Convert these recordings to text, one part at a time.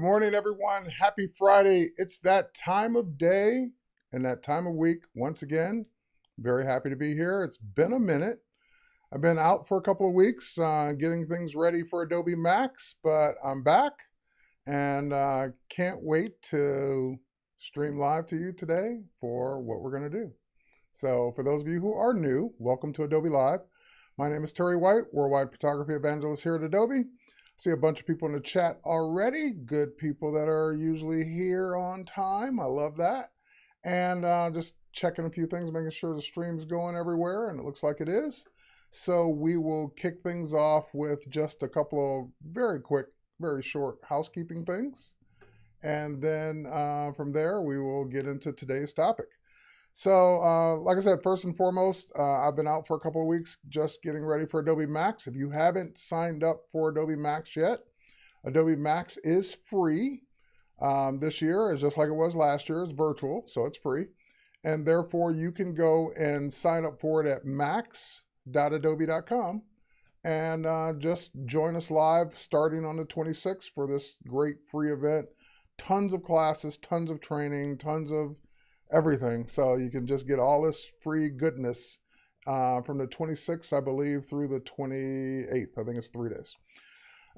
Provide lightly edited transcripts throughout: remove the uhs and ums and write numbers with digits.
morning, everyone. Happy Friday. It's that time of day and that time of week. Once again, very happy to be here. It's been a minute. I've been out for a couple of weeks getting things ready for Adobe Max, but I'm back and can't wait to stream live to you today for what we're going to do. So for those of you who are new, welcome to Adobe Live. My name is Terry White, Worldwide Photography Evangelist here at Adobe. See a bunch of people in the chat already. Good people that are usually here on time. I love that. And just checking a few things, making sure the stream's going everywhere, and it looks like it is. So we will kick things off with just a couple of very quick, very short housekeeping things. And then from there, we will get into today's topic. So, like I said, first and foremost, I've been out for a couple of weeks just getting ready for Adobe Max. If you haven't signed up for Adobe Max yet, Adobe Max is free this year. It's just like it was last year. It's virtual, so it's free. And therefore, you can go and sign up for it at max.adobe.com and just join us live starting on the 26th for this great free event. Tons of classes, tons of training, tons of everything. So you can just get all this free goodness from the 26th, I believe, through the 28th. I think it's 3 days.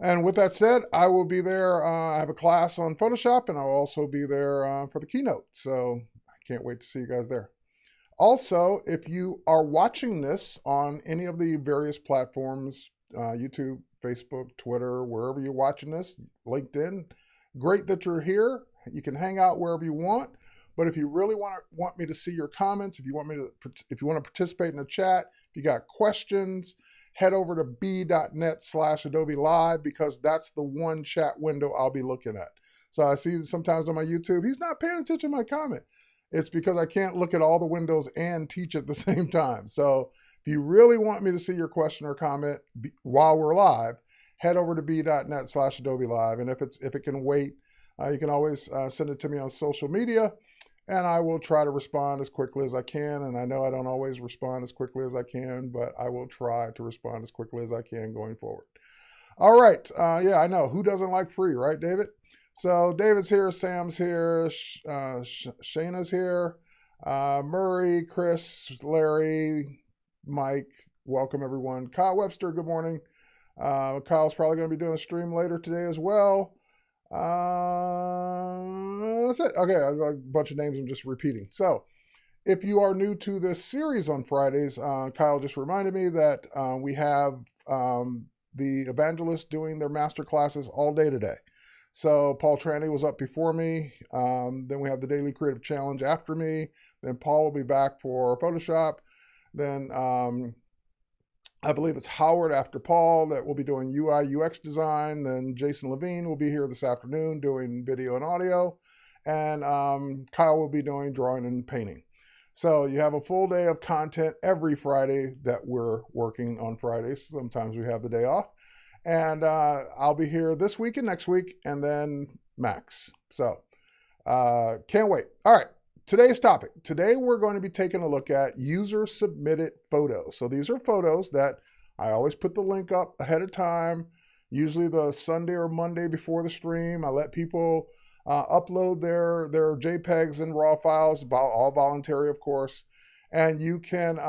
And with that said, I will be there. I have a class on Photoshop, and I'll also be there for the keynote. So I can't wait to see you guys there. Also, if you are watching this on any of the various platforms, YouTube, Facebook, Twitter, wherever you're watching this, LinkedIn, great that you're here. You can hang out wherever you want. But if you really want me to see your comments, if you want to participate in the chat, if you got questions, head over to b.net/Adobe Live, because that's the one chat window I'll be looking at. So I see sometimes on my YouTube, he's not paying attention to my comment. It's because I can't look at all the windows and teach at the same time. So if you really want me to see your question or comment while we're live, head over to b.net/Adobe Live. And if it can wait, you can always send it to me on social media. And I will try to respond as quickly as I can. And I know I don't always respond as quickly as I can, but I will try to respond as quickly as I can going forward. All right. Yeah, I know. Who doesn't like free, right, David? So David's here, Sam's here, Shayna's here, Murray, Chris, Larry, Mike. Welcome, everyone. Kyle Webster, good morning. Kyle's probably going to be doing a stream later today as well. That's it. Okay, a bunch of names I'm just repeating. So if you are new to this series on Fridays, Kyle just reminded me that we have the evangelists doing their master classes all day today. So Paul Tranny was up before me. Then we have the Daily Creative Challenge after me. Then Paul will be back for Photoshop. Then I believe it's Howard after Paul that will be doing UI, UX design. Then Jason Levine will be here this afternoon doing video and audio. And Kyle will be doing drawing and painting. So you have a full day of content every Friday that we're working on Fridays. Sometimes we have the day off. And I'll be here this week and next week, and then Max. So can't wait. All right. Today's topic. Today we're going to be taking a look at user-submitted photos. So these are photos that I always put the link up ahead of time, usually the Sunday or Monday before the stream. I let people upload their JPEGs and RAW files, all voluntary, of course. And you can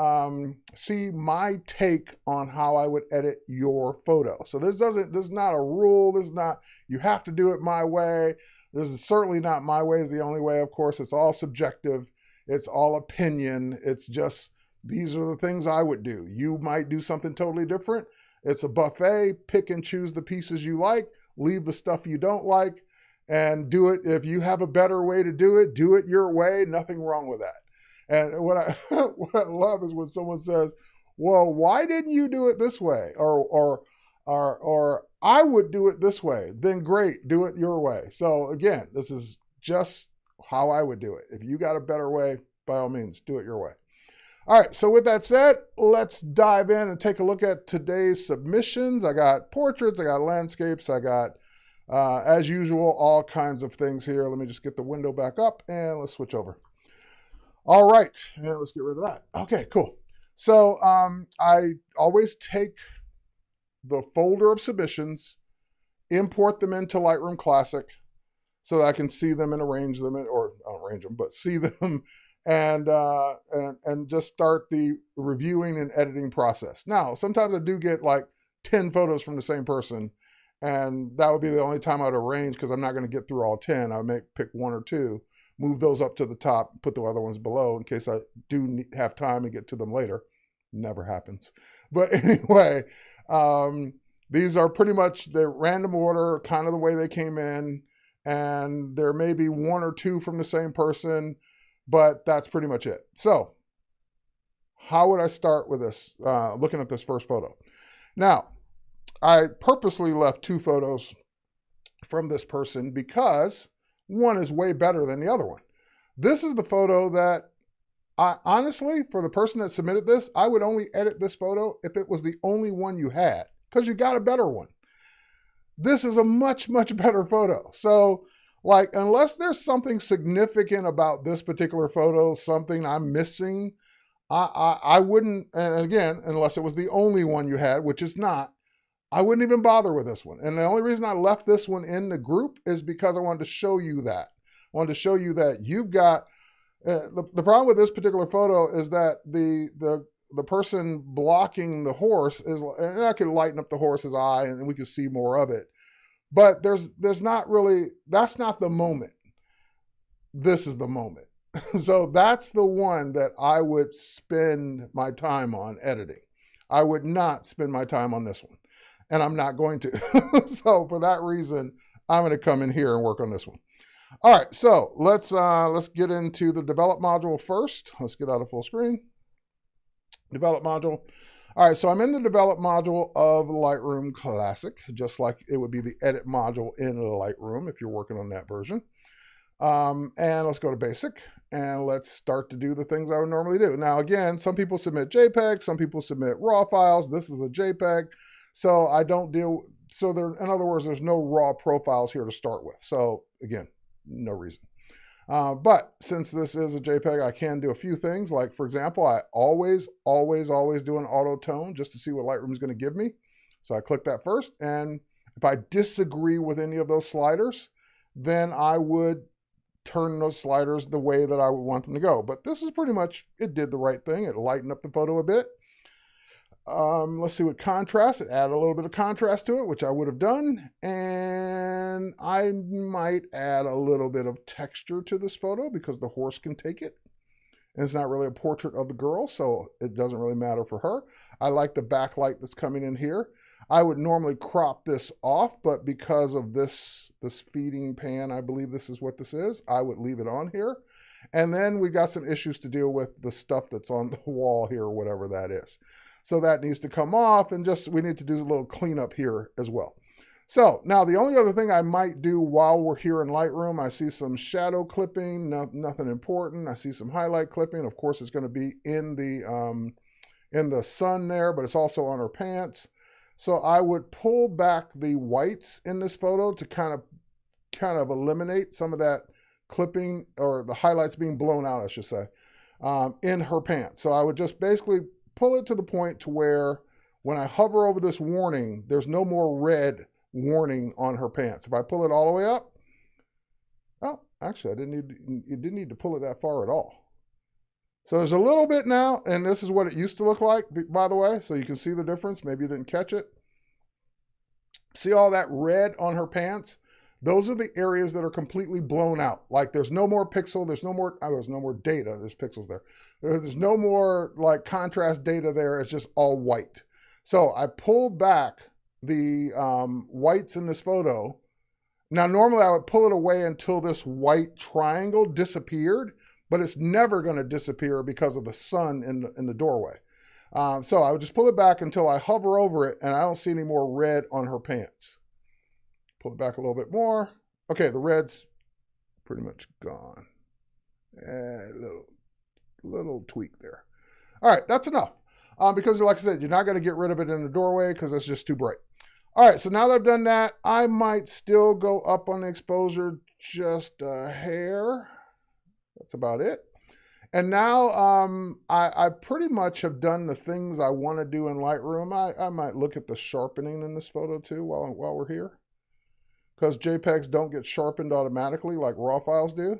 see my take on how I would edit your photo. So this is not a rule. This is not, you have to do it my way. This is certainly not my way is the only way. Of course, it's all subjective. It's all opinion. It's just, these are the things I would do. You might do something totally different. It's a buffet. Pick and choose the pieces you like. Leave the stuff you don't like. And do it. If you have a better way to do it your way. Nothing wrong with that. And what I love is when someone says, well, why didn't you do it this way? Or I would do it this way. Then great, do it your way. So again, this is just how I would do it. If you got a better way, by all means, do it your way. All right, so with that said, let's dive in and take a look at today's submissions. I got portraits, I got landscapes, I got, as usual, all kinds of things here. Let me just get the window back up and let's switch over. All right, and let's get rid of that. Okay, cool. So I always take the folder of submissions, import them into Lightroom Classic, so that I can see them and arrange them, or not arrange them, but see them and just start the reviewing and editing process. Now, sometimes I do get like 10 photos from the same person, and that would be the only time I'd arrange, because I'm not going to get through all 10. I may pick one or two, move those up to the top, put the other ones below in case I do have time and get to them later. Never happens. But anyway, these are pretty much the random order, kind of the way they came in. And there may be one or two from the same person, but that's pretty much it. So how would I start with this, looking at this first photo? Now, I purposely left 2 photos from this person because one is way better than the other one. This is the photo that I honestly, for the person that submitted this, I would only edit this photo if it was the only one you had, because you got a better one. This is a much, much better photo. So, like, unless there's something significant about this particular photo, something I'm missing, I wouldn't, and again, unless it was the only one you had, which is not, I wouldn't even bother with this one. And the only reason I left this one in the group is because I wanted to show you that. I wanted to show you that you've got, the problem with this particular photo is that the person blocking the horse is, and I could lighten up the horse's eye and we could see more of it. But there's not really, that's not the moment. This is the moment. So that's the one that I would spend my time on editing. I would not spend my time on this one. And I'm not going to. So for that reason, I'm going to come in here and work on this one. All right, so let's get into the develop module first. Let's get out of full screen. Develop module. All right, so I'm in the develop module of Lightroom Classic, just like it would be the edit module in Lightroom if you're working on that version. And let's go to basic and let's start to do the things I would normally do. Now, again, some people submit JPEG, some people submit RAW files. This is a JPEG, so I don't deal. So there, in other words, there's no RAW profiles here to start with. So again, no reason. But since this is a JPEG, I can do a few things. Like, for example, I always do an auto tone just to see what Lightroom is going to give me. So I click that first. And if I disagree with any of those sliders, then I would turn those sliders the way that I would want them to go. But this is pretty much, it did the right thing. It lightened up the photo a bit. Let's see what contrast. It added a little bit of contrast to it, which I would have done. And I might add a little bit of texture to this photo because the horse can take it. And it's not really a portrait of the girl, so it doesn't really matter for her. I like the backlight that's coming in here. I would normally crop this off, but because of this feeding pan, I believe this is what this is, I would leave it on here. And then we got some issues to deal with the stuff that's on the wall here, or whatever that is. So that needs to come off, and just we need to do a little cleanup here as well. So now the only other thing I might do while we're here in Lightroom, I see some shadow clipping, nothing important. I see some highlight clipping. Of course, it's going to be in the sun there, but it's also on her pants. So I would pull back the whites in this photo to kind of eliminate some of that clipping, or the highlights being blown out, I should say, in her pants. So I would just basically pull it to the point to where when I hover over this warning, there's no more red warning on her pants. If I pull it all the way up, oh, actually, it didn't need to pull it that far at all. So there's a little bit now, and this is what it used to look like, by the way, so you can see the difference. Maybe you didn't catch it. See all that red on her pants? Those are the areas that are completely blown out. Like there's no more pixel, there's no more data, there's pixels there. There's no more like contrast data there, it's just all white. So I pulled back the whites in this photo. Now normally I would pull it away until this white triangle disappeared, but it's never going to disappear because of the sun in the doorway. So I would just pull it back until I hover over it and I don't see any more red on her pants. Pull it back a little bit more. Okay, the red's pretty much gone. Little tweak there. All right, that's enough. Because like I said, you're not going to get rid of it in the doorway because it's just too bright. All right, so now that I've done that, I might still go up on the exposure just a hair. That's about it. And now I pretty much have done the things I want to do in Lightroom. I might look at the sharpening in this photo too while we're here. because JPEGs don't get sharpened automatically like RAW files do.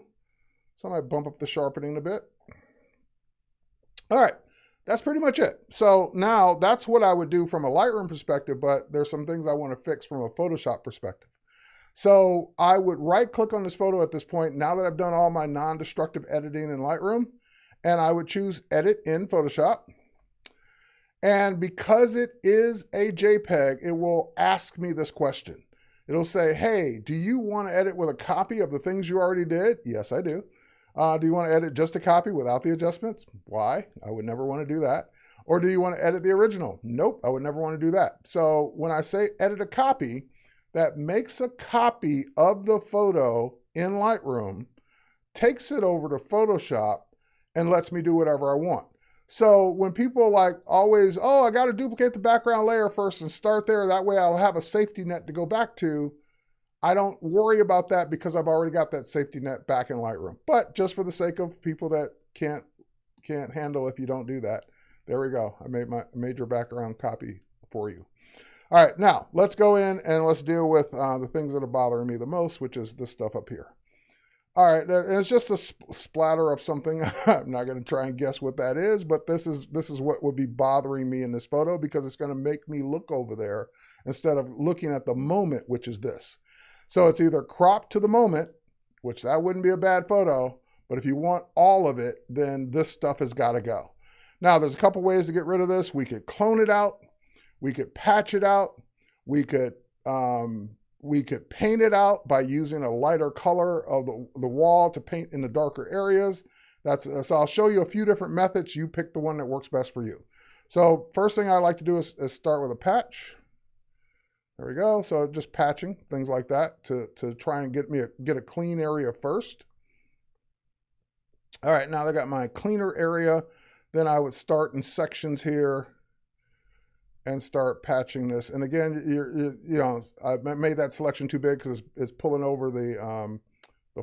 So I might bump up the sharpening a bit. All right, that's pretty much it. So now that's what I would do from a Lightroom perspective, but there's some things I want to fix from a Photoshop perspective. So I would right click on this photo at this point, now that I've done all my non-destructive editing in Lightroom, and I would choose Edit in Photoshop. And because it is a JPEG, it will ask me this question. It'll say, hey, do you want to edit with a copy of the things you already did? Yes, I do. Do you want to edit just a copy without the adjustments? Why? I would never want to do that. Or do you want to edit the original? Nope, I would never want to do that. So when I say edit a copy, that makes a copy of the photo in Lightroom, takes it over to Photoshop, and lets me do whatever I want. So when people like always, oh, I got to duplicate the background layer first and start there, that way I'll have a safety net to go back to, I don't worry about that because I've already got that safety net back in Lightroom. But just for the sake of people that can't handle if you don't do that, there we go. I made my major background copy for you. All right, now let's go in and let's deal with the things that are bothering me the most, which is this stuff up here. All right, it's just a splatter of something. I'm not going to try and guess what that is, but this is what would be bothering me in this photo because it's going to make me look over there instead of looking at the moment, which is this. So it's either cropped to the moment, which that wouldn't be a bad photo, but if you want all of it, then this stuff has got to go. Now, there's a couple ways to get rid of this. We could clone it out. We could patch it out. We could paint it out by using a lighter color of the wall to paint in the darker areas. So I'll show you a few different methods. You pick the one that works best for you. So first thing I like to do is start with a patch. There we go. So just patching, things like that to try and get a clean area first. All right, now I got my cleaner area. Then I would start in sections here and start patching this. And again, you know, I made that selection too big because it's pulling over the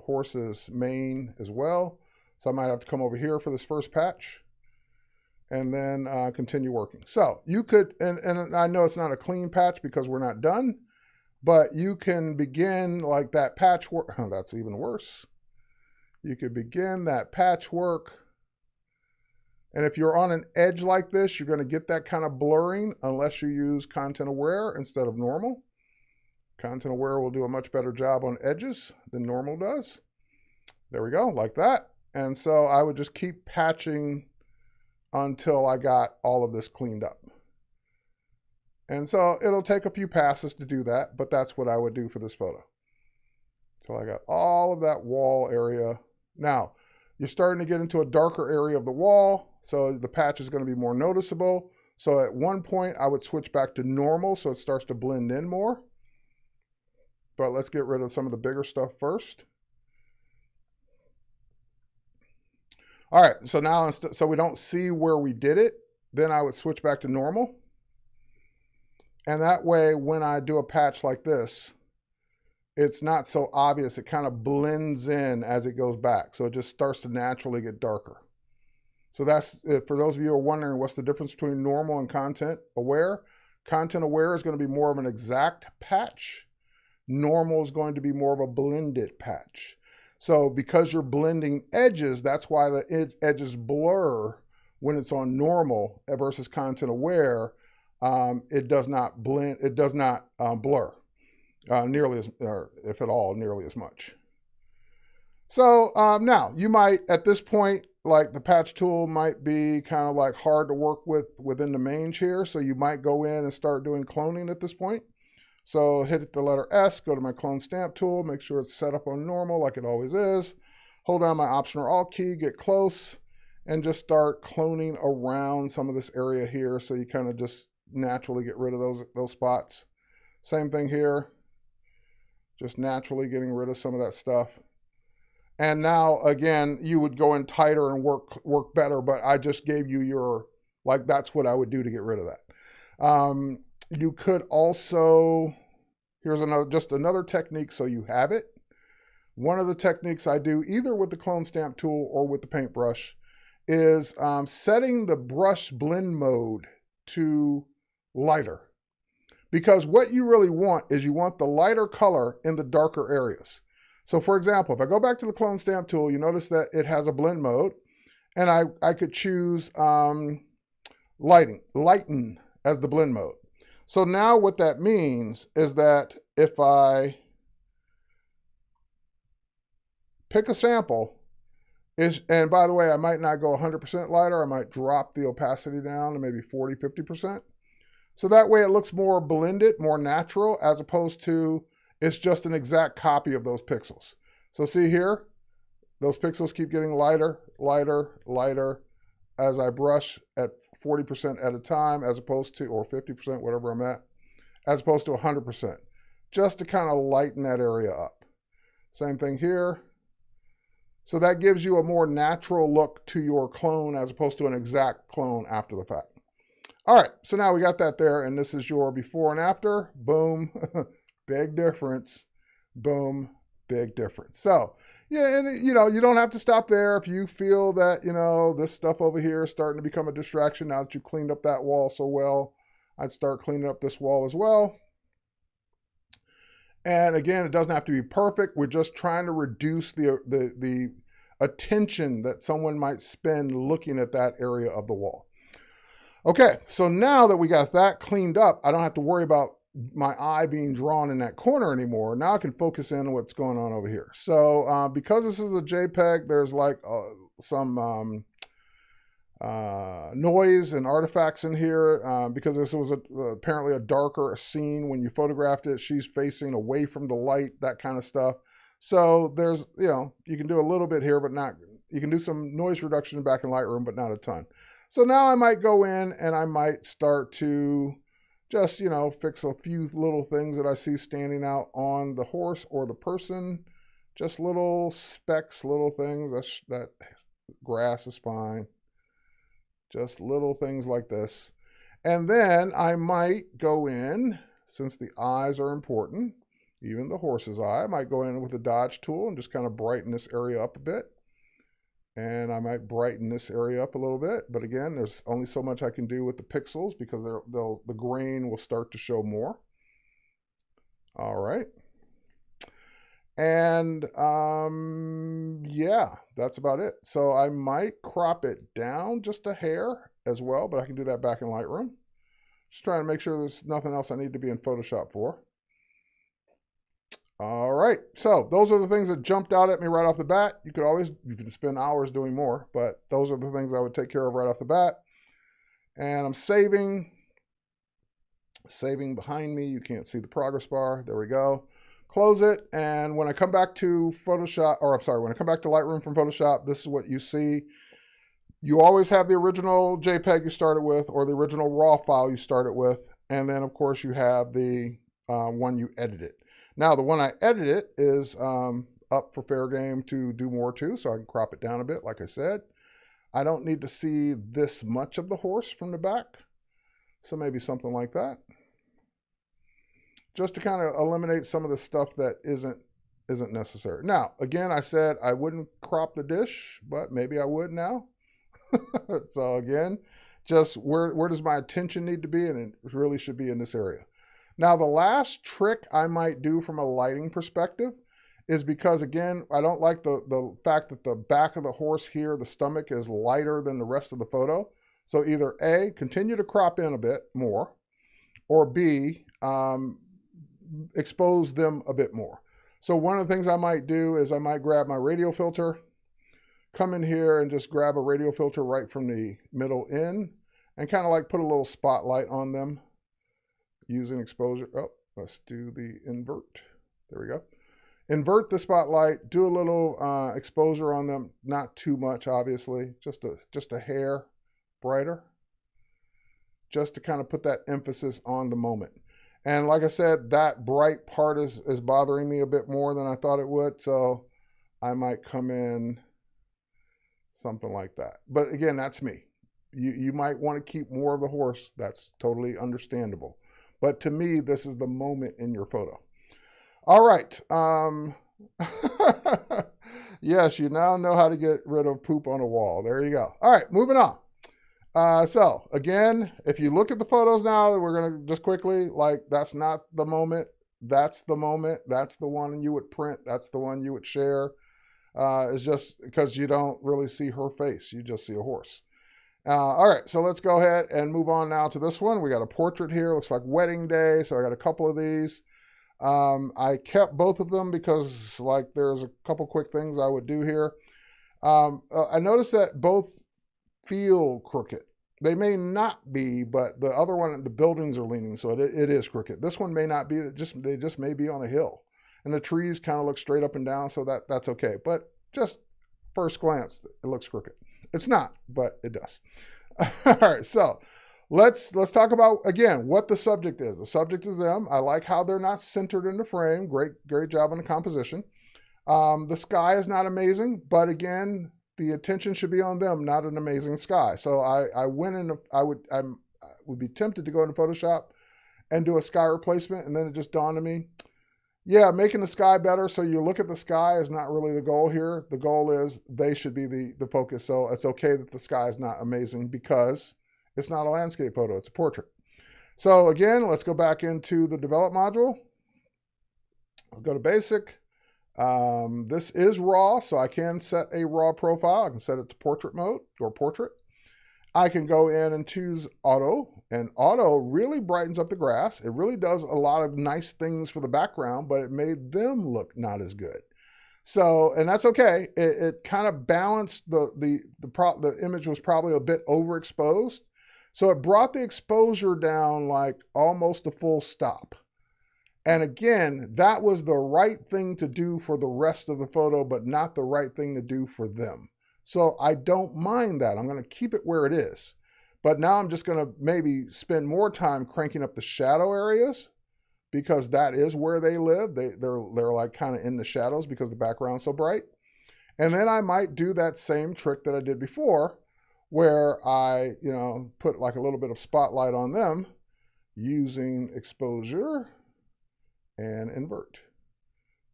horse's mane as well. So I might have to come over here for this first patch and then continue working. So you could, and I know it's not a clean patch because we're not done, but you can begin like that patch work. Oh, that's even worse. You could begin that patch work. And if you're on an edge like this, you're going to get that kind of blurring unless you use content aware instead of normal. Content aware will do a much better job on edges than normal does. There we go, like that. And so I would just keep patching until I got all of this cleaned up. And so it'll take a few passes to do that, but that's what I would do for this photo. So I got all of that wall area. Now, you're starting to get into a darker area of the wall, so the patch is going to be more noticeable. So at one point, I would switch back to normal so it starts to blend in more. But let's get rid of some of the bigger stuff first. All right, so now, so we don't see where we did it, then I would switch back to normal. And that way, when I do a patch like this, it's not so obvious. It kind of blends in as it goes back. So it just starts to naturally get darker. So that's, for those of you who are wondering what's the difference between normal and content aware. Content aware is going to be more of an exact patch. Normal is going to be more of a blended patch. So because you're blending edges, that's why the edges blur when it's on normal versus content aware. It does not blend, it does not blur. Nearly as, or if at all, nearly as much. So now you might, at this point, like the patch tool might be kind of like hard to work with within the mange here. So you might go in and start doing cloning at this point. So hit the letter S, go to my clone stamp tool, make sure it's set up on normal like it always is. Hold down my Option or Alt key, get close, and just start cloning around some of this area here. So you kind of just naturally get rid of those spots. Same thing here. Just naturally getting rid of some of that stuff. And now, again, you would go in tighter and work better, but I just gave you your, like, that's what I would do to get rid of that. You could also, here's just another technique so you have it. One of the techniques I do either with the clone stamp tool or with the paintbrush is setting the brush blend mode to lighter. because what you really want is you want the lighter color in the darker areas. So for example, if I go back to the clone stamp tool, you notice that it has a blend mode, and I could choose lighten as the blend mode. So now what that means is that if I pick a sample, and by the way, I might not go 100% lighter, I might drop the opacity down to maybe 40, 50%. So that way it looks more blended, more natural, as opposed to it's just an exact copy of those pixels. So see here, those pixels keep getting lighter, lighter, lighter as I brush at 40% at a time, as opposed to, or 50%, whatever I'm at, as opposed to 100%, just to kind of lighten that area up. Same thing here. So that gives you a more natural look to your clone as opposed to an exact clone after the fact. All right, so now we got that there, and this is your before and after. Boom, big difference. Boom, big difference. So, yeah, and you know, you don't have to stop there. If you feel that, you know, this stuff over here is starting to become a distraction now that you cleaned up that wall so well, I'd start cleaning up this wall as well. And again, it doesn't have to be perfect. We're just trying to reduce the attention that someone might spend looking at that area of the wall. Okay, so now that we got that cleaned up, I don't have to worry about my eye being drawn in that corner anymore. Now I can focus in on what's going on over here. So because this is a JPEG, there's like some noise and artifacts in here because this was apparently a darker scene when you photographed it. She's facing away from the light, that kind of stuff. So there's, you know, you can do a little bit here, but not, you can do some noise reduction back in Lightroom, but not a ton. So now I might go in and I might start to just, you know, fix a few little things that I see standing out on the horse or the person. Just little specks, little things. That grass is fine. Just little things like this. And then I might go in, since the eyes are important, even the horse's eye, I might go in with the dodge tool and just kind of brighten this area up a bit. And I might brighten this area up a little bit. But again, there's only so much I can do with the pixels because the grain will start to show more. All right. And yeah, that's about it. So I might crop it down just a hair as well, but I can do that back in Lightroom. Just trying to make sure there's nothing else I need to be in Photoshop for. All right, so those are the things that jumped out at me right off the bat. You can spend hours doing more, but those are the things I would take care of right off the bat. And I'm saving behind me. You can't see the progress bar. There we go. Close it, and when I come back to Photoshop, or I'm sorry, when I come back to Lightroom from Photoshop, this is what you see. You always have the original JPEG you started with, or the original RAW file you started with, and then of course you have the one you edited. Now the one I edited is up for fair game to do more to, so I can crop it down a bit, like I said. I don't need to see this much of the horse from the back, so maybe something like that. Just to kind of eliminate some of the stuff that isn't necessary. Now, again, I said I wouldn't crop the dish, but maybe I would now. So again, just where does my attention need to be? And it really should be in this area. Now, the last trick I might do from a lighting perspective is because, again, I don't like the fact that the back of the horse here, the stomach, is lighter than the rest of the photo. So either A, continue to crop in a bit more, or B, expose them a bit more. So one of the things I might do is I might grab my radial filter, come in here and just grab a radial filter right from the middle in, and kind of like put a little spotlight on them using exposure. Oh, let's do the invert. There we go. Invert the spotlight, do a little exposure on them, not too much, obviously, just a hair brighter, just to kind of put that emphasis on the moment. And like I said, that bright part is bothering me a bit more than I thought it would. So I might come in something like that. But again, that's me. You might want to keep more of the horse. That's totally understandable. But to me, this is the moment in your photo. All right. Yes, you now know how to get rid of poop on a wall. There you go. All right, moving on. So again, if you look at the photos now, we're going to just quickly, like, that's not the moment. That's the moment. That's the one you would print. That's the one you would share. It's just because you don't really see her face. You just see a horse. All right, so let's go ahead and move on now to this one. We got a portrait here. Looks like wedding day. So I got a couple of these. I kept both of them because, like, there's a couple quick things I would do here. I noticed that both feel crooked. They may not be, but the other one, the buildings are leaning, so it is crooked. This one may not be. They just may be on a hill, and the trees kind of look straight up and down, so that's okay. But just first glance, it looks crooked. It's not, but it does. All right, so let's talk about again what the subject is. The subject is them. I like how they're not centered in the frame. Great job on the composition. The sky is not amazing, but again, the attention should be on them, not an amazing sky. So I went in. I would be tempted to go into Photoshop and do a sky replacement, and then it just dawned on me, yeah, making the sky better so you look at the sky is not really the goal here. The goal is they should be the focus. So it's okay that the sky is not amazing because it's not a landscape photo, it's a portrait. So again, let's go back into the develop module. I'll go to basic. This is raw, so I can set a raw profile. I can set it to portrait mode or portrait. I can go in and choose auto, and auto really brightens up the grass. It really does a lot of nice things for the background, but it made them look not as good. So, and that's okay. It kind of balanced the image was probably a bit overexposed. So it brought the exposure down like almost a full stop. And again, that was the right thing to do for the rest of the photo, but not the right thing to do for them. So I don't mind that. I'm going to keep it where it is. But now I'm just going to maybe spend more time cranking up the shadow areas because that is where they live. They're like kind of in the shadows because the background's so bright. And then I might do that same trick that I did before where I, put like a little bit of spotlight on them using exposure and invert.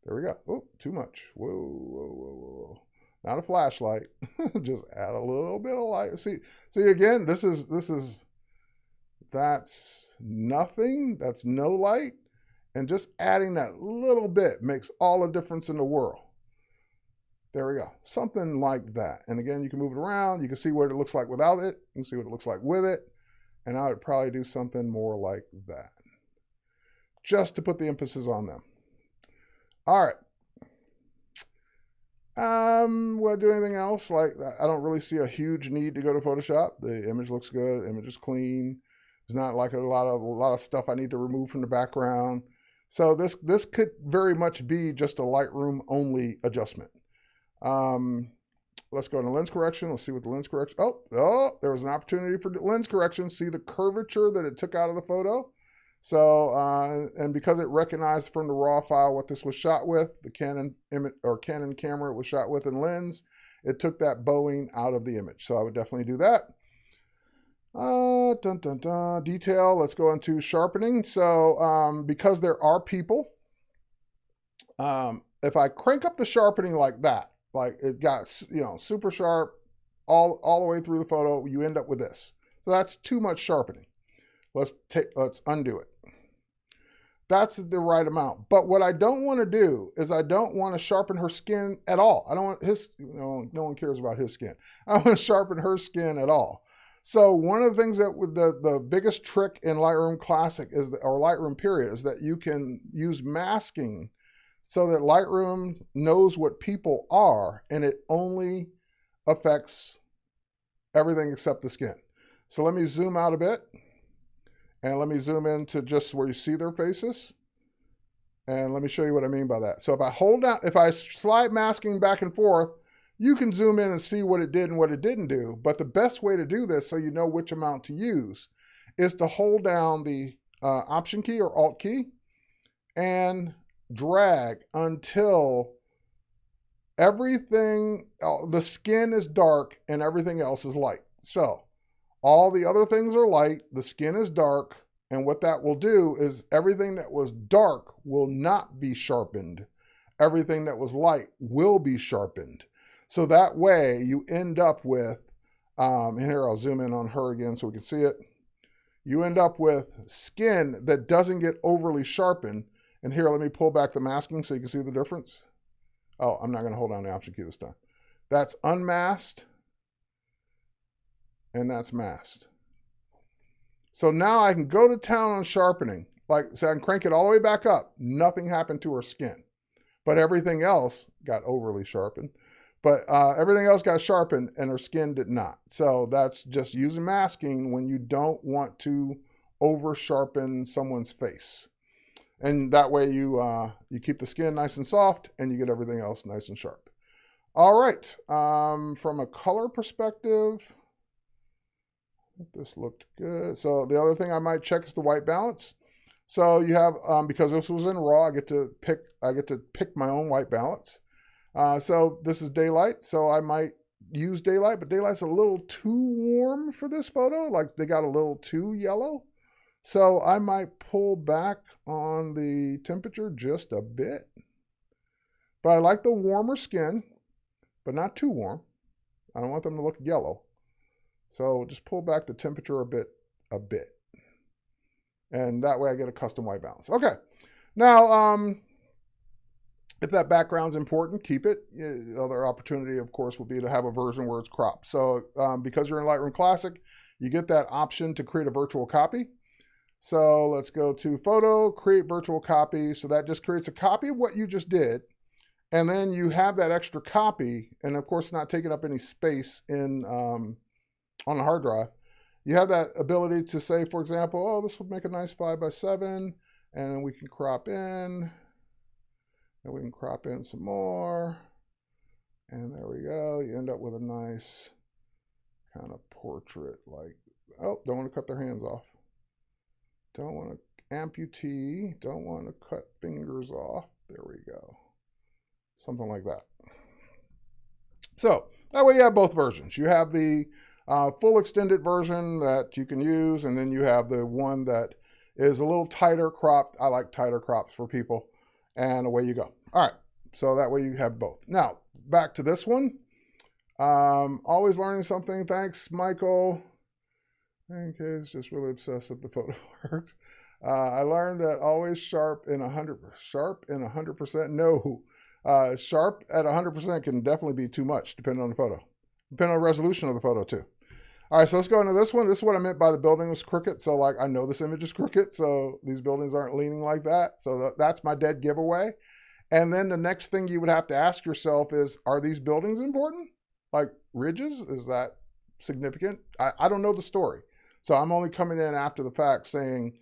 There we go. Oh, too much. Whoa. Not a flashlight. Just add a little bit of light. See again, that's nothing. That's no light. And just adding that little bit makes all the difference in the world. There we go. Something like that. And again, you can move it around. You can see what it looks like without it. You can see what it looks like with it. And I would probably do something more like that, just to put the emphasis on them. All right. Will I do anything else? Like, I don't really see a huge need to go to Photoshop. The image looks good. The image is clean. There's not like a lot of stuff I need to remove from the background. So this could very much be just a Lightroom only adjustment. Let's go to lens correction. Let's see what the lens correction. Oh, there was an opportunity for lens correction. See the curvature that it took out of the photo. So, and because it recognized from the raw file what this was shot with, the Canon image or Canon camera it was shot with and lens, it took that bowing out of the image. So I would definitely do that. Detail, let's go into sharpening. So, because there are people, if I crank up the sharpening like that, like it got, super sharp all the way through the photo, you end up with this. So that's too much sharpening. Let's undo it. That's the right amount. But what I don't want to do is I don't want to sharpen her skin at all. I don't want no one cares about his skin. I don't want to sharpen her skin at all. So one of the things that with the biggest trick in Lightroom Classic or Lightroom period is that you can use masking so that Lightroom knows what people are and it only affects everything except the skin. So let me zoom out a bit. And let me zoom in to just where you see their faces. And let me show you what I mean by that. So if I hold down, if I slide masking back and forth, you can zoom in and see what it did and what it didn't do. But the best way to do this so you know which amount to use is to hold down the Option key or Alt key and drag until everything, the skin is dark and everything else is light. So all the other things are light, the skin is dark, and what that will do is everything that was dark will not be sharpened. Everything that was light will be sharpened. So that way you end up with and here I'll zoom in on her again so we can see it. You end up with skin that doesn't get overly sharpened. And here, let me pull back the masking so you can see the difference. Oh, I'm not going to hold down the Option key this time. That's unmasked, and that's masked. So now I can go to town on sharpening. Like, so I can crank it all the way back up. Nothing happened to her skin. But everything else got overly sharpened. But everything else got sharpened, and her skin did not. So that's just using masking when you don't want to over sharpen someone's face. And that way you keep the skin nice and soft, and you get everything else nice and sharp. All right, from a color perspective, this looked good. So the other thing I might check is the white balance. So you have, because this was in RAW, I get to pick my own white balance. So this is daylight, so I might use daylight, but daylight's a little too warm for this photo. Like, they got a little too yellow. So I might pull back on the temperature just a bit. But I like the warmer skin, but not too warm. I don't want them to look yellow. So just pull back the temperature a bit. And that way I get a custom white balance. Okay. Now, if that background's important, keep it. The other opportunity, of course, would be to have a version where it's cropped. So because you're in Lightroom Classic, you get that option to create a virtual copy. So let's go to Photo, Create Virtual Copy. So that just creates a copy of what you just did. And then you have that extra copy, and of course not taking up any space in on the hard drive. You have that ability to say, for example, oh, this would make a nice 5x7, and we can crop in, and we can crop in some more. And there we go. You end up with a nice kind of portrait like, oh, don't want to cut their hands off. Don't want to amputee, don't want to cut fingers off. There we go. Something like that. So that way you have both versions. You have the full extended version that you can use, and then you have the one that is a little tighter cropped. I like tighter crops for people, and away you go. All right, so that way you have both. Now, back to this one. Always learning something. Thanks, Michael. Okay, it's just really obsessive. The photo works. I learned that always sharp in 100%. No, sharp at 100% can definitely be too much, depending on the photo, depending on the resolution of the photo too. All right, so let's go into this one. This is what I meant by the building was crooked. So like, I know this image is crooked, so these buildings aren't leaning like that. So that's my dead giveaway. And then the next thing you would have to ask yourself is, are these buildings important? Like ridges, is that significant? I don't know the story. So I'm only coming in after the fact saying,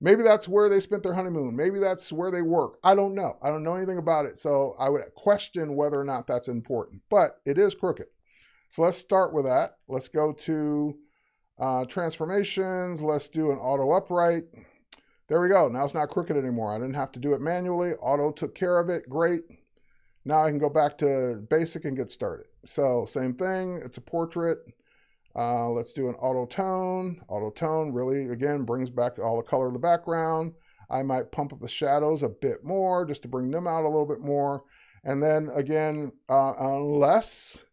maybe that's where they spent their honeymoon. Maybe that's where they work. I don't know. I don't know anything about it. So I would question whether or not that's important, but it is crooked. So let's start with that. Let's go to transformations. Let's do an auto upright. There we go. Now it's not crooked anymore. I didn't have to do it manually. Auto took care of it. Great. Now I can go back to basic and get started. So same thing. It's a portrait. Let's do an auto tone. Auto tone really, again, brings back all the color of the background. I might pump up the shadows a bit more just to bring them out a little bit more. And then again, unless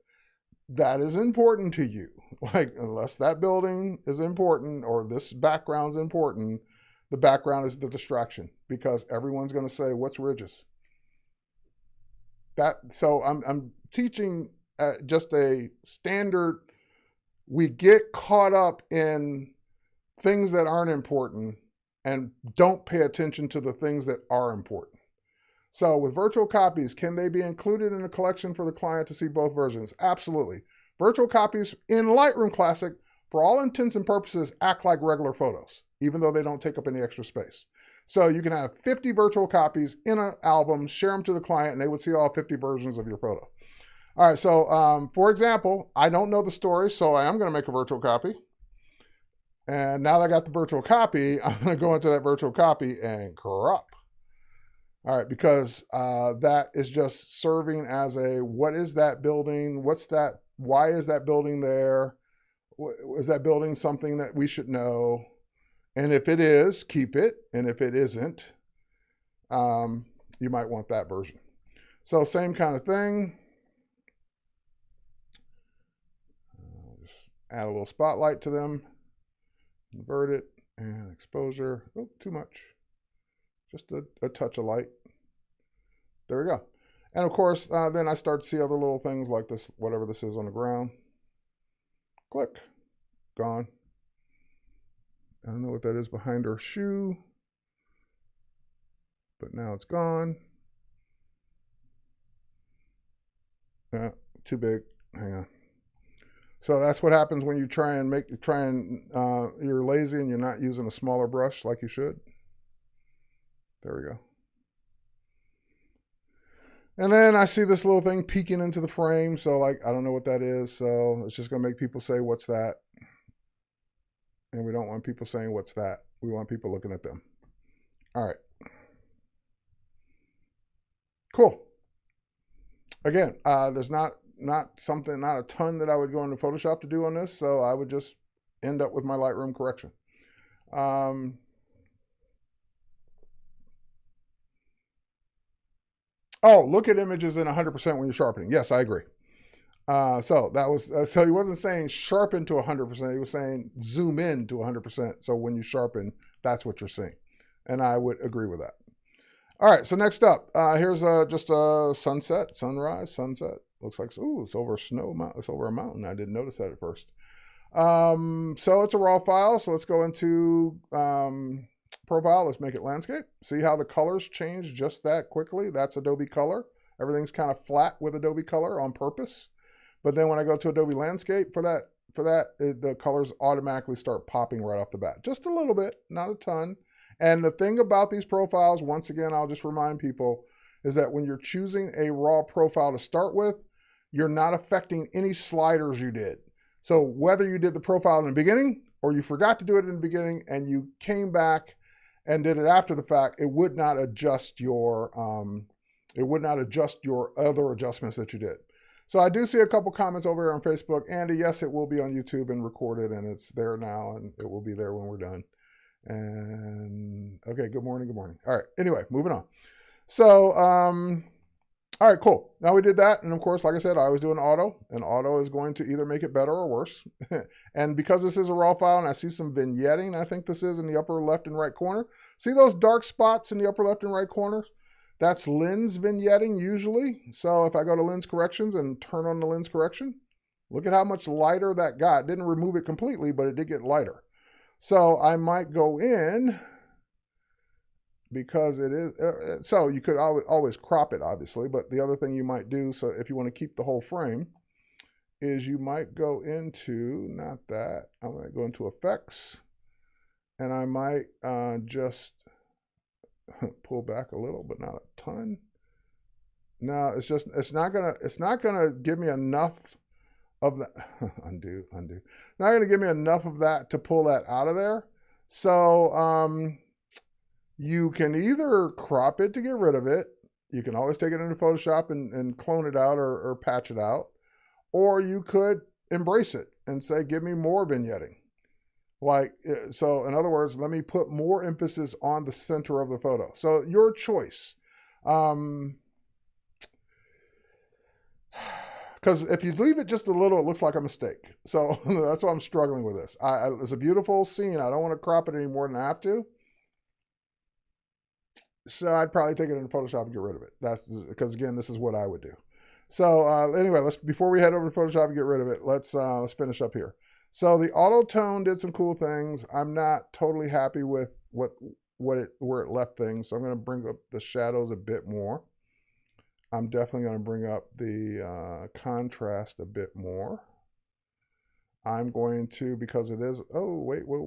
that is important to you, like unless that building is important or this background's important, the background is the distraction, because everyone's going to say, what's ridges? So I'm teaching just a standard. We get caught up in things that aren't important and don't pay attention to the things that are important. So with virtual copies, can they be included in a collection for the client to see both versions? Absolutely. Virtual copies in Lightroom Classic, for all intents and purposes, act like regular photos, even though they don't take up any extra space. So you can have 50 virtual copies in an album, share them to the client, and they would see all 50 versions of your photo. All right, so for example, I don't know the story, so I am going to make a virtual copy. And now that I got the virtual copy, I'm going to go into that virtual copy and crop. All right, because that is just serving as a, what is that building? What's that? Why is that building there? Is that building something that we should know? And if it is, keep it. And if it isn't, you might want that version. So same kind of thing. Add a little spotlight to them. Invert it and exposure. Oh, too much. Just a touch of light. There we go. And of course, then I start to see other little things like this, whatever this is on the ground. Click. Gone. I don't know what that is behind her shoe, but now it's gone. Too big. Hang on. So that's what happens when you you're lazy and you're not using a smaller brush like you should. There we go. And then I see this little thing peeking into the frame. So like, I don't know what that is. So it's just going to make people say, what's that? And we don't want people saying, what's that? We want people looking at them. All right. Cool. Again, there's not a ton that I would go into Photoshop to do on this. So I would just end up with my Lightroom correction. Oh, look at images in 100% when you're sharpening. Yes, I agree. So that was, so he wasn't saying sharpen to 100%. He was saying zoom in to 100%. So when you sharpen, that's what you're seeing. And I would agree with that. All right, so next up, here's just a sunset, sunrise, sunset. Looks like, ooh, it's over it's over a mountain. I didn't notice that at first. So it's a raw file. So let's go into profile. Let's make it landscape. See how the colors change just that quickly? That's Adobe Color. Everything's kind of flat with Adobe Color on purpose. But then when I go to Adobe Landscape for that, the colors automatically start popping right off the bat. Just a little bit, not a ton. And the thing about these profiles, once again, I'll just remind people, is that when you're choosing a raw profile to start with, you're not affecting any sliders you did. So whether you did the profile in the beginning or you forgot to do it in the beginning and you came back and did it after the fact, it would not adjust your other adjustments that you did. So I do see a couple comments over here on Facebook. Andy, yes, it will be on YouTube and recorded, and it's there now, and it will be there when we're done. And okay, good morning, good morning. All right, anyway, moving on. So, all right, cool. Now we did that, and of course, like I said, I was doing auto, and auto is going to either make it better or worse. And because this is a raw file, and I see some vignetting, I think this is in the upper left and right corner. See those dark spots in the upper left and right corner? That's lens vignetting usually. So if I go to lens corrections and turn on the lens correction, look at how much lighter that got. It didn't remove it completely, but it did get lighter. So I might go in, because it is, so you could always crop it, obviously, but the other thing you might do, so if you want to keep the whole frame, is you might go into, not that, I'm going to go into effects, and I might just pull back a little, but not a ton. No, it's not gonna give me enough of that. undo. Not gonna give me enough of that to pull that out of there. So you can either crop it to get rid of it. You can always take it into Photoshop and clone it out or patch it out. Or you could embrace it and say, give me more vignetting. Like, so in other words, let me put more emphasis on the center of the photo. So your choice. Because if you leave it just a little, it looks like a mistake. So that's why I'm struggling with this. It's a beautiful scene. I don't want to crop it any more than I have to. So I'd probably take it into Photoshop and get rid of it. That's because, again, this is what I would do. So anyway, before we head over to Photoshop and get rid of it, let's finish up here. So the auto tone did some cool things. I'm not totally happy with where it left things. So I'm going to bring up the shadows a bit more. I'm definitely going to bring up the contrast a bit more. I'm going to, because it is, oh, wait, whoa.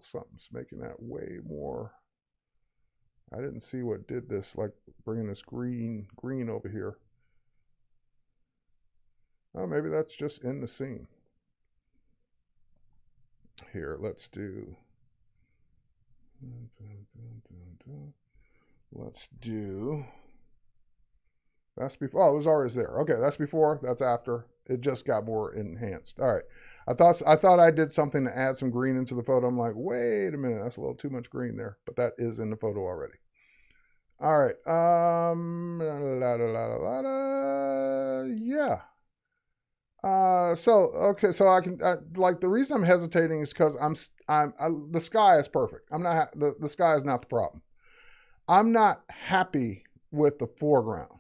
Something's making that way more. I didn't see what did this, like bringing this green over here. Oh, maybe that's just in the scene. Here, let's do that's before. Oh, it was always there. Okay, that's before, that's after. It just got more enhanced. All right. I thought I did something to add some green into the photo. I'm like, wait a minute, that's a little too much green there, but that is in the photo already. All right. Yeah. Okay, so like the reason I'm hesitating is because the sky is perfect. I'm not the sky is not the problem. I'm not happy with the foreground.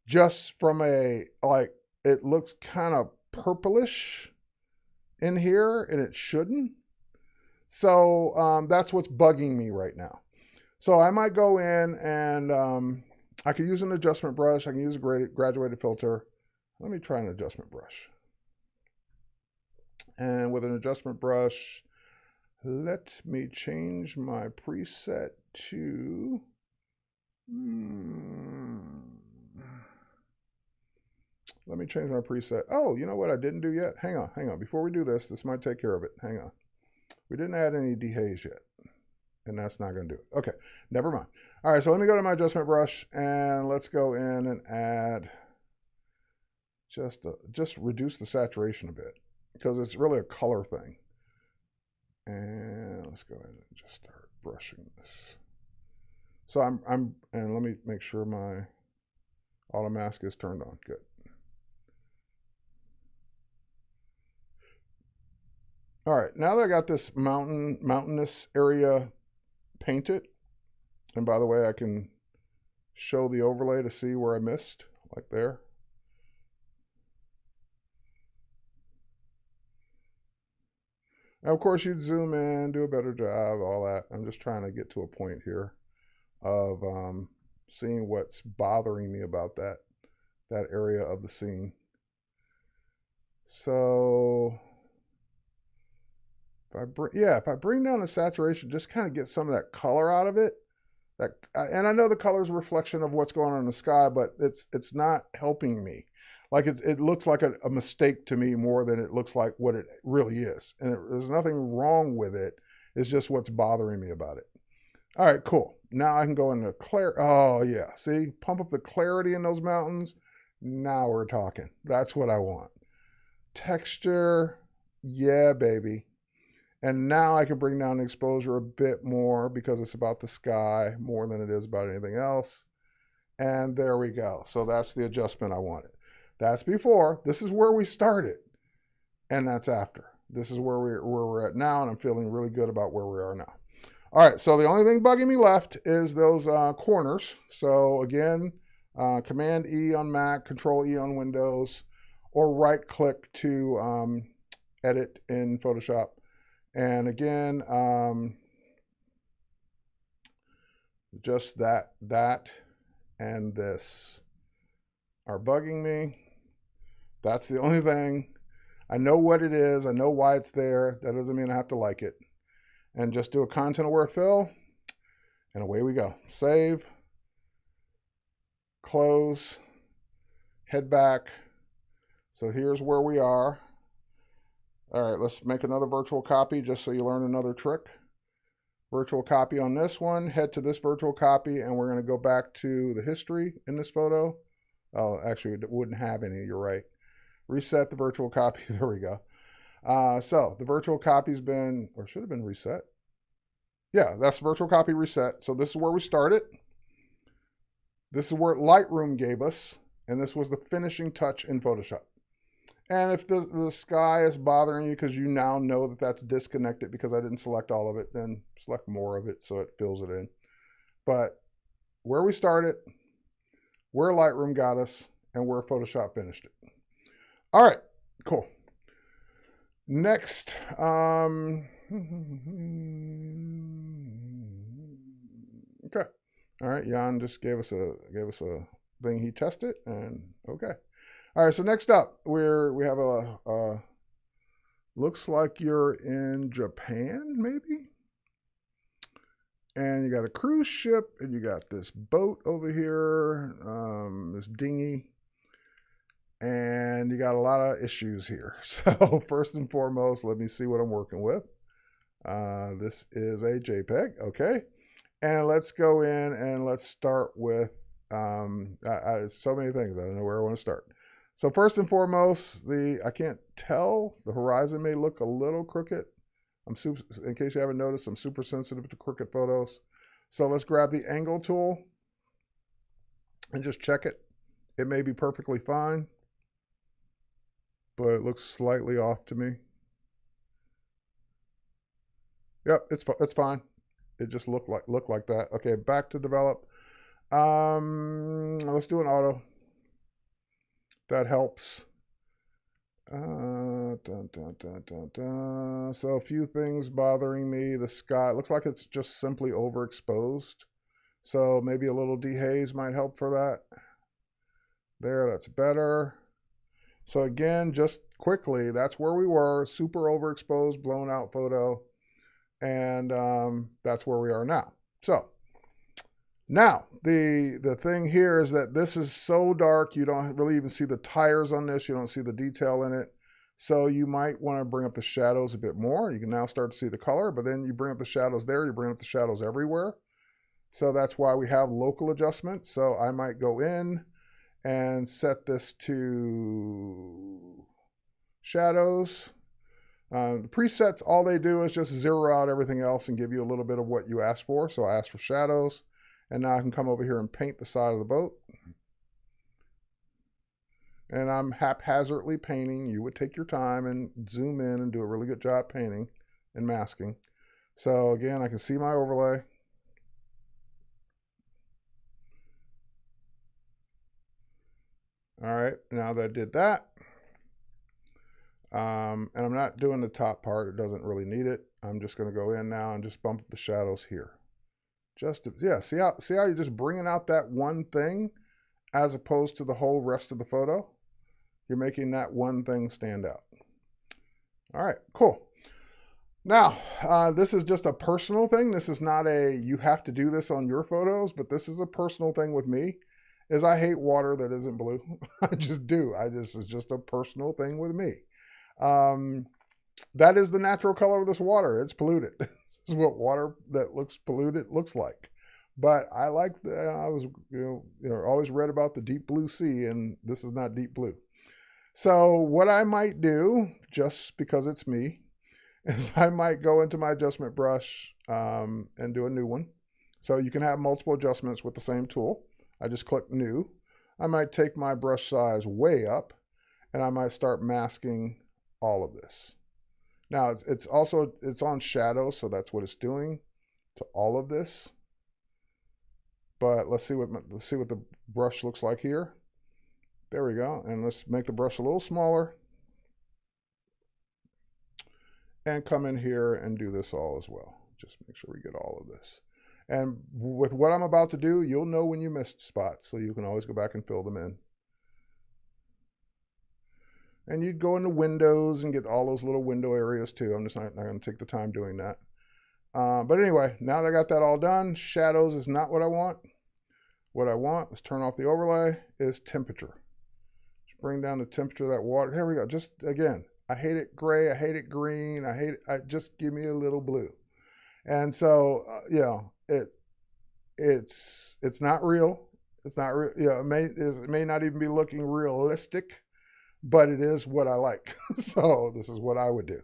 Just from a like it looks kind of purplish in here, and it shouldn't. So that's what's bugging me right now. So I might go in and I could use an adjustment brush. I can use a graduated filter. Let me try an adjustment brush. And with an adjustment brush, let me change my preset to... Let me change my preset. Oh, you know what I didn't do yet? Hang on. Before we do this, this might take care of it. Hang on. We didn't add any dehaze yet, and that's not going to do it. Okay, never mind. All right, so let me go to my adjustment brush, and let's go in and add just reduce the saturation a bit, because it's really a color thing. And let's go ahead and just start brushing this. So and let me make sure my auto mask is turned on. Good. All right, now that I got this mountainous area painted, and by the way, I can show the overlay to see where I missed, like there. Now, of course, you'd zoom in, do a better job, all that. I'm just trying to get to a point here of seeing what's bothering me about that area of the scene. So if I bring down the saturation, just kind of get some of that color out of it. And I know the color is a reflection of what's going on in the sky, but it's not helping me. Like it looks like a mistake to me more than it looks like what it really is. And there's nothing wrong with it. It's just what's bothering me about it. All right, cool. Now I can go into clarity. Oh yeah, see, pump up the clarity in those mountains. Now we're talking. That's what I want. Texture, yeah, baby. And now I can bring down the exposure a bit more because it's about the sky more than it is about anything else. And there we go. So that's the adjustment I wanted. That's before. This is where we started. And that's after. This is where we're at now, and I'm feeling really good about where we are now. All right, so the only thing bugging me left is those corners. So again, Command E on Mac, Control E on Windows, or right click to edit in Photoshop. And again, just that and this are bugging me. That's the only thing. I know what it is. I know why it's there. That doesn't mean I have to like it. And just do a content aware fill, and away we go. Save, close, head back. So here's where we are. All right, let's make another virtual copy just so you learn another trick. Virtual copy on this one, head to this virtual copy, and we're going to go back to the history in this photo. Oh, actually, it wouldn't have any, you're right. Reset the virtual copy, there we go. So the virtual copy's been, or should have been reset. Yeah, that's virtual copy reset. So this is where we started. This is where Lightroom gave us, and this was the finishing touch in Photoshop. And if the sky is bothering you because you now know that that's disconnected because I didn't select all of it, then select more of it so it fills it in. But where we started, where Lightroom got us, and where Photoshop finished it. All right, cool. Next, okay. All right, Jan just gave us a thing he tested, and okay. All right, so next up, we have a looks like you're in Japan, maybe? And you got a cruise ship, and you got this boat over here, this dinghy, and you got a lot of issues here. So first and foremost, let me see what I'm working with. This is a JPEG, okay? And let's go in and let's start with, so many things, I don't know where I want to start. So first and foremost, I can't tell, the horizon may look a little crooked. In case you haven't noticed, I'm super sensitive to crooked photos. So let's grab the angle tool and just check it. It may be perfectly fine. but it looks slightly off to me. Yep, it's fine. It just looked like that. Okay, back to develop. Let's do an auto. That helps. Dun, dun, dun, dun, dun. So a few things bothering me. The sky, it looks like it's just simply overexposed. So maybe a little dehaze might help for that. There, that's better. So again, just quickly, that's where we were. Super overexposed, blown out photo. And that's where we are now. So now the thing here is that this is so dark, you don't really even see the tires on this. You don't see the detail in it. So you might want to bring up the shadows a bit more. You can now start to see the color, but then you bring up the shadows there, you bring up the shadows everywhere. So that's why we have local adjustments. So I might go in and set this to shadows. The presets, all they do is just zero out everything else and give you a little bit of what you asked for. So I asked for shadows, and now I can come over here and paint the side of the boat. And I'm haphazardly painting. You would take your time and zoom in and do a really good job painting and masking. So again, I can see my overlay. All right, now that I did that, and I'm not doing the top part. It doesn't really need it. I'm just going to go in now and just bump the shadows here. Just to, yeah, see how you're just bringing out that one thing as opposed to the whole rest of the photo? You're making that one thing stand out. All right, cool. Now, this is just a personal thing. This is not a, you have to do this on your photos, but this is a personal thing with me, is I hate water that isn't blue. I just do. It's just a personal thing with me. That is the natural color of this water. It's polluted. This is what water that looks polluted looks like. But I like, I was, always read about the deep blue sea, and this is not deep blue. So what I might do, just because it's me, is I might go into my adjustment brush and do a new one. So you can have multiple adjustments with the same tool. I just click new. I might take my brush size way up, and I might start masking all of this. Now it's on shadow, so that's what it's doing to all of this. But let's see what the brush looks like here. There we go. And let's make the brush a little smaller. And come in here and do this all as well. Just make sure we get all of this. And with what I'm about to do, you'll know when you missed spots, so you can always go back and fill them in. And you'd go into windows and get all those little window areas too. I'm just not going to take the time doing that. But anyway, now that I got that all done, shadows is not what I want. What I want, let's turn off the overlay, is temperature. Just bring down the temperature of that water. Here we go. Just again, I hate it gray. I hate it green. Just give me a little blue. And so, it's not real. It's not real. It may not even be looking realistic, but it is what I like. So this is what I would do.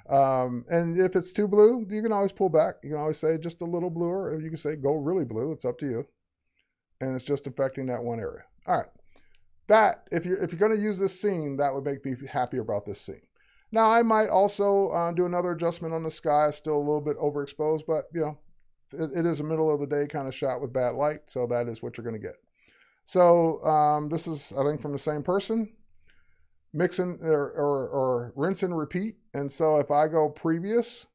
And if it's too blue, you can always pull back. You can always say just a little bluer, or you can say go really blue. It's up to you. And it's just affecting that one area. All right. That, if you're going to use this scene, that would make me happy about this scene. Now, I might also do another adjustment on the sky. It's still a little bit overexposed, but, it is a middle of the day kind of shot with bad light, so that is what you're going to get. So this is, I think, from the same person. Mix in or rinse and repeat. And so if I go previous,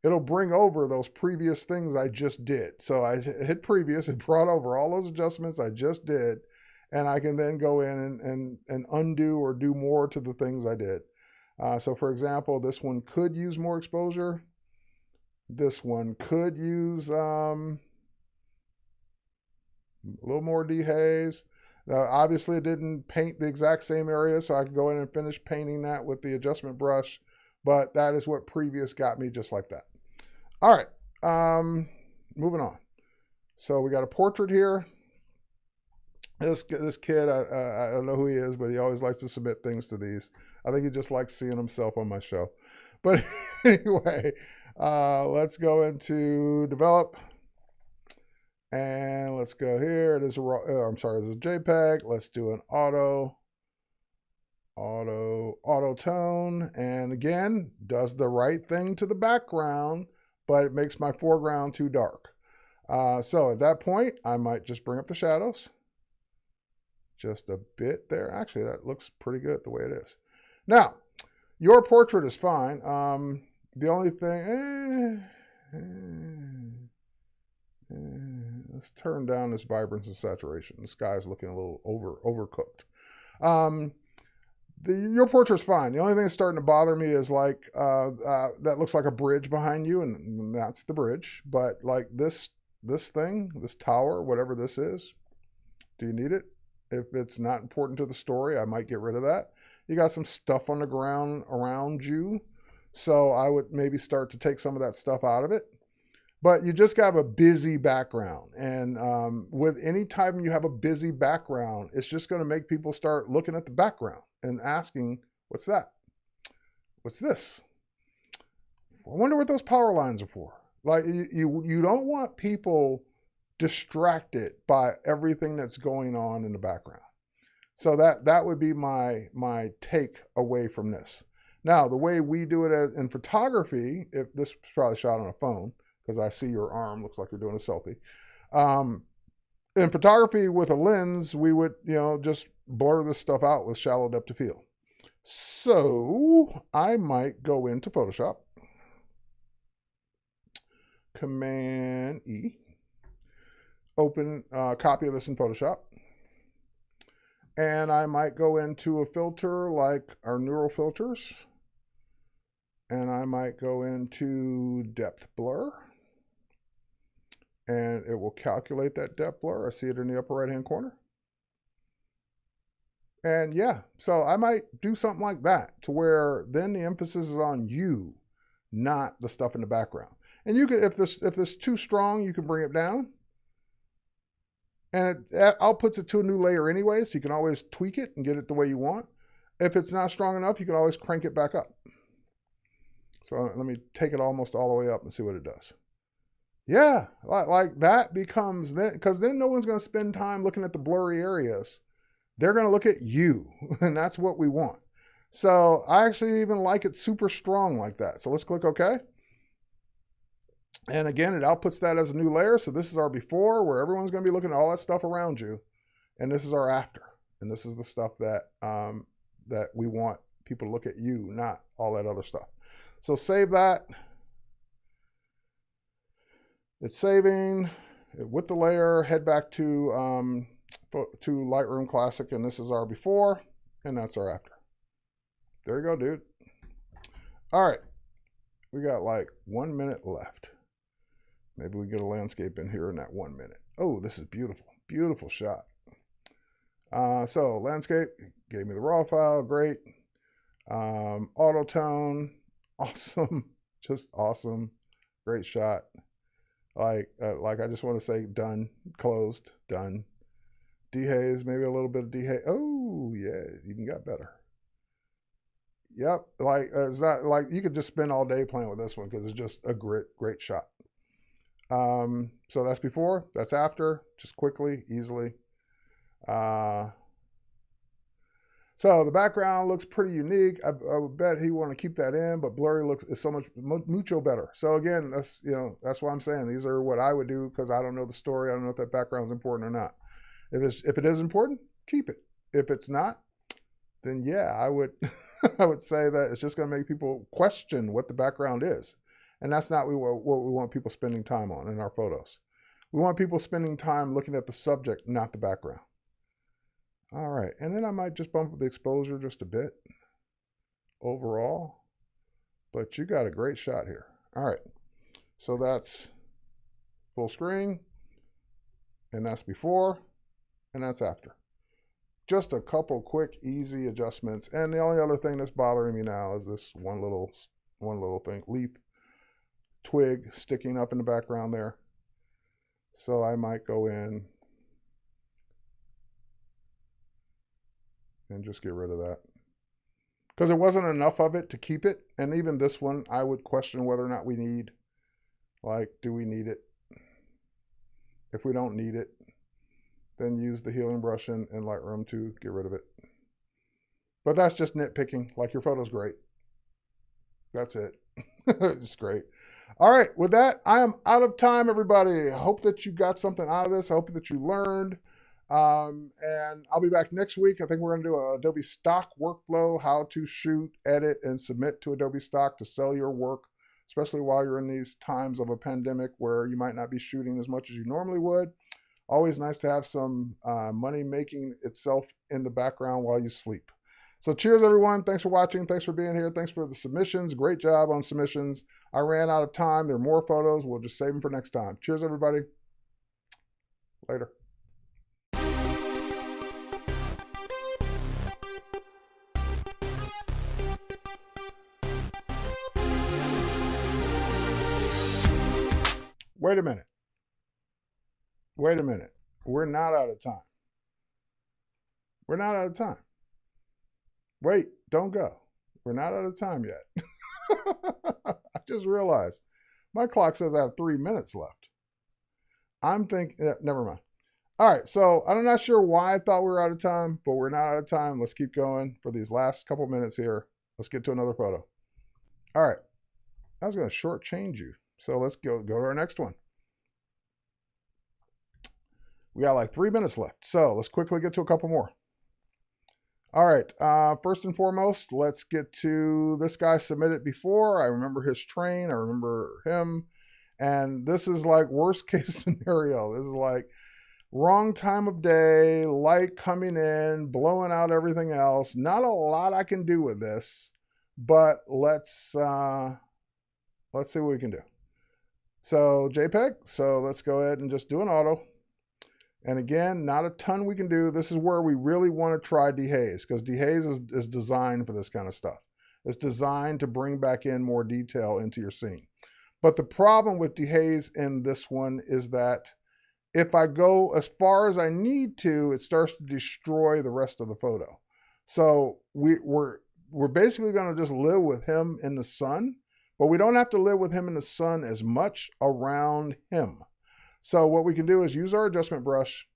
it'll bring over those previous things I just did. So I hit previous, it brought over all those adjustments I just did, and I can then go in and undo or do more to the things I did. So for example, this one could use more exposure. This one could use a little more dehaze. Obviously, it didn't paint the exact same area, so I could go in and finish painting that with the adjustment brush. But that is what previous got me, just like that. All right, moving on. So we got a portrait here. This kid, I don't know who he is, but he always likes to submit things to these. I think he just likes seeing himself on my show. But anyway, let's go into develop. And let's go here. It is a JPEG. Let's do an auto. So auto tone, and again, does the right thing to the background, but it makes my foreground too dark. So at that point, I might just bring up the shadows just a bit there. Actually, that looks pretty good the way it is. Now, your portrait is fine. The only thing, let's turn down this vibrance and saturation. The sky is looking a little overcooked. Your portrait's fine. The only thing that's starting to bother me is like that looks like a bridge behind you, and that's the bridge. But like this thing, this tower, whatever this is, do you need it? If it's not important to the story, I might get rid of that. You got some stuff on the ground around you, so I would maybe start to take some of that stuff out of it. But you just got a busy background. And with any time you have a busy background, it's just going to make people start looking at the background and asking, what's that? What's this? I wonder what those power lines are for. Like you don't want people distracted by everything that's going on in the background. So that would be my take away from this. Now, the way we do it in photography, if this was probably shot on a phone, because I see your arm, looks like you're doing a selfie. In photography with a lens, we would, just blur this stuff out with shallow depth of field. So I might go into Photoshop, Command E, open a copy of this in Photoshop. And I might go into a filter like our neural filters. And I might go into depth blur. And it will calculate that depth blur. I see it in the upper right hand corner. And yeah, so I might do something like that to where then the emphasis is on you, not the stuff in the background. And you can, if this too strong, you can bring it down. And it outputs it to a new layer anyway, so you can always tweak it and get it the way you want. If it's not strong enough, you can always crank it back up. So let me take it almost all the way up and see what it does. Yeah, like that becomes, because then no one's going to spend time looking at the blurry areas. They're going to look at you, and that's what we want. So I actually even like it super strong like that. So let's click OK. And again, it outputs that as a new layer. So this is our before, where everyone's going to be looking at all that stuff around you. And this is our after. And this is the stuff that, that we want people to look at you, not all that other stuff. So save that. It's saving with the layer. Head back to Lightroom Classic. And this is our before. And that's our after. There you go, dude. All right. We got like 1 minute left. Maybe we get a landscape in here in that 1 minute. Oh, this is beautiful. Beautiful shot. So landscape, gave me the raw file. Great. Auto tone. Awesome. Just awesome. Great shot. Like I just want to say done, closed, done. Dehaze, maybe a little bit of dehaze. Oh, yeah, even got better. Yep. Like it's not like you could just spend all day playing with this one because it's just a great shot. So that's before, that's after, just quickly, easily. So the background looks pretty unique. I would bet he want to keep that in, but blurry is so mucho better. So again, that's why I'm saying these are what I would do because I don't know the story. I don't know if that background is important or not. If it is important, keep it. If it's not, then yeah, I would I would say that it's just going to make people question what the background is. And that's not what we want people spending time on in our photos. We want people spending time looking at the subject, not the background. All right, and then I might just bump up the exposure just a bit overall. But you got a great shot here. All right, so that's full screen, and that's before, and that's after. Just a couple quick, easy adjustments. And the only other thing that's bothering me now is this one little thing, leaf twig sticking up in the background there. So I might go in and just get rid of that. Because there wasn't enough of it to keep it. And even this one, I would question whether or not we need. Like, do we need it? If we don't need it, then use the healing brush in Lightroom to get rid of it. But that's just nitpicking. Like, your photo's great. That's it. It's great. All right. With that, I am out of time, everybody. I hope that you got something out of this. I hope that you learned. And I'll be back next week. I think we're going to do a Adobe Stock workflow, how to shoot, edit, and submit to Adobe Stock to sell your work, especially while you're in these times of a pandemic where you might not be shooting as much as you normally would. Always nice to have some money making itself in the background while you sleep. So cheers, everyone. Thanks for watching. Thanks for being here. Thanks for the submissions. Great job on submissions. I ran out of time. There are more photos. We'll just save them for next time. Cheers, everybody. Later. Wait a minute. Wait a minute. We're not out of time. We're not out of time. Wait, don't go. We're not out of time yet. I just realized my clock says I have 3 minutes left. I'm thinking, never mind. All right, so I'm not sure why I thought we were out of time, but we're not out of time. Let's keep going for these last couple minutes here. Let's get to another photo. All right, I was going to shortchange you. So let's go to our next one. We got like 3 minutes left. So let's quickly get to a couple more. All right, first and foremost, let's get to this guy submitted before. I remember his train, I remember him. And this is like worst case scenario. This is like wrong time of day, light coming in, blowing out everything else. Not a lot I can do with this, but let's see what we can do. So JPEG, so let's go ahead and just do an auto. And again, not a ton we can do. This is where we really want to try dehaze, because dehaze is designed for this kind of stuff. It's designed to bring back in more detail into your scene. But the problem with dehaze in this one is that if I go as far as I need to, it starts to destroy the rest of the photo. So we're basically going to just live with him in the sun, but we don't have to live with him in the sun as much around him. So what we can do is use our adjustment brush.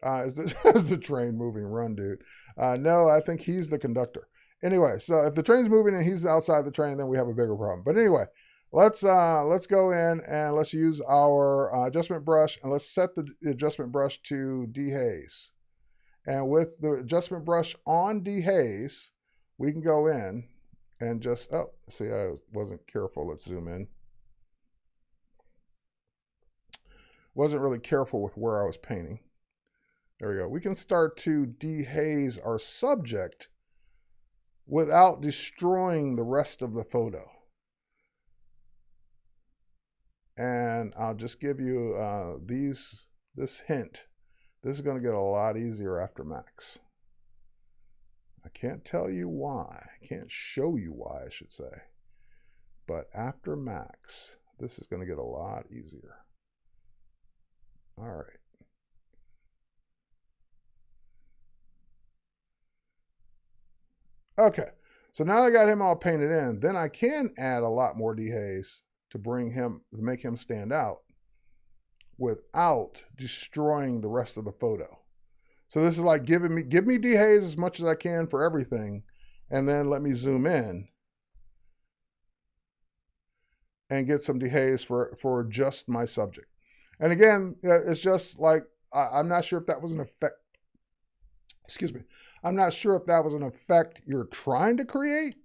Is the train moving? Run, dude. No, I think he's the conductor. Anyway, so if the train's moving and he's outside the train, then we have a bigger problem. But anyway, let's go in and let's use our adjustment brush, and let's set the adjustment brush to dehaze. And with the adjustment brush on dehaze, we can go in and just, oh, see, I wasn't careful. Let's zoom in. Wasn't really careful with where I was painting. There we go. We can start to dehaze our subject without destroying the rest of the photo. And I'll just give you this hint. This is going to get a lot easier after Max. I can't tell you why. I can't show you why, I should say. But after Max, this is going to get a lot easier. All right. Okay, so now I got him all painted in, then I can add a lot more dehaze to make him stand out without destroying the rest of the photo. So this is like give me dehaze as much as I can for everything, and then let me zoom in and get some dehaze for just my subject. And again, it's just like, I'm not sure if that was an effect. Excuse me. I'm not sure if that was an effect you're trying to create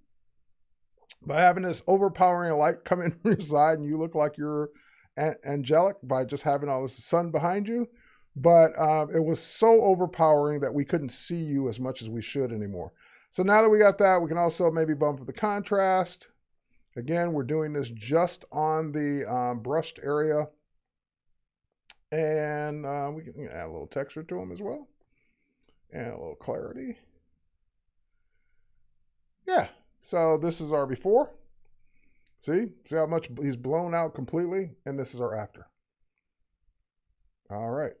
by having this overpowering light come in from your side and you look like you're angelic by just having all this sun behind you. But it was so overpowering that we couldn't see you as much as we should anymore. So now that we got that, we can also maybe bump up the contrast. Again, we're doing this just on the brushed area. And we can add a little texture to them as well. And a little clarity. Yeah, so this is our before. See how much he's blown out completely? And this is our after. All right.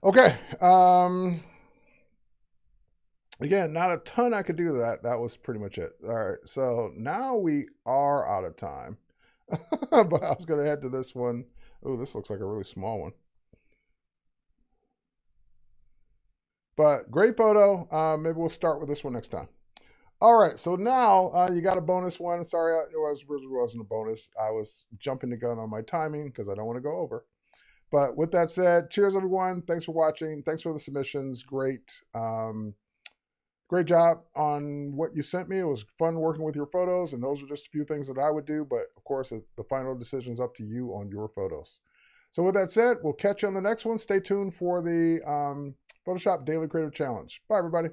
Okay. Again, not a ton I could do to that. That was pretty much it. All right, so now we are out of time. But I was going to head to this one. Oh, this looks like a really small one. But great photo. Maybe we'll start with this one next time. All right, so now you got a bonus one. Sorry, it wasn't a bonus. I was jumping the gun on my timing because I don't want to go over. But with that said, cheers, everyone. Thanks for watching. Thanks for the submissions. Great job on what you sent me. It was fun working with your photos, and those are just a few things that I would do. But of course, the final decision is up to you on your photos. So with that said, we'll catch you on the next one. Stay tuned for the Photoshop Daily Creative Challenge. Bye, everybody.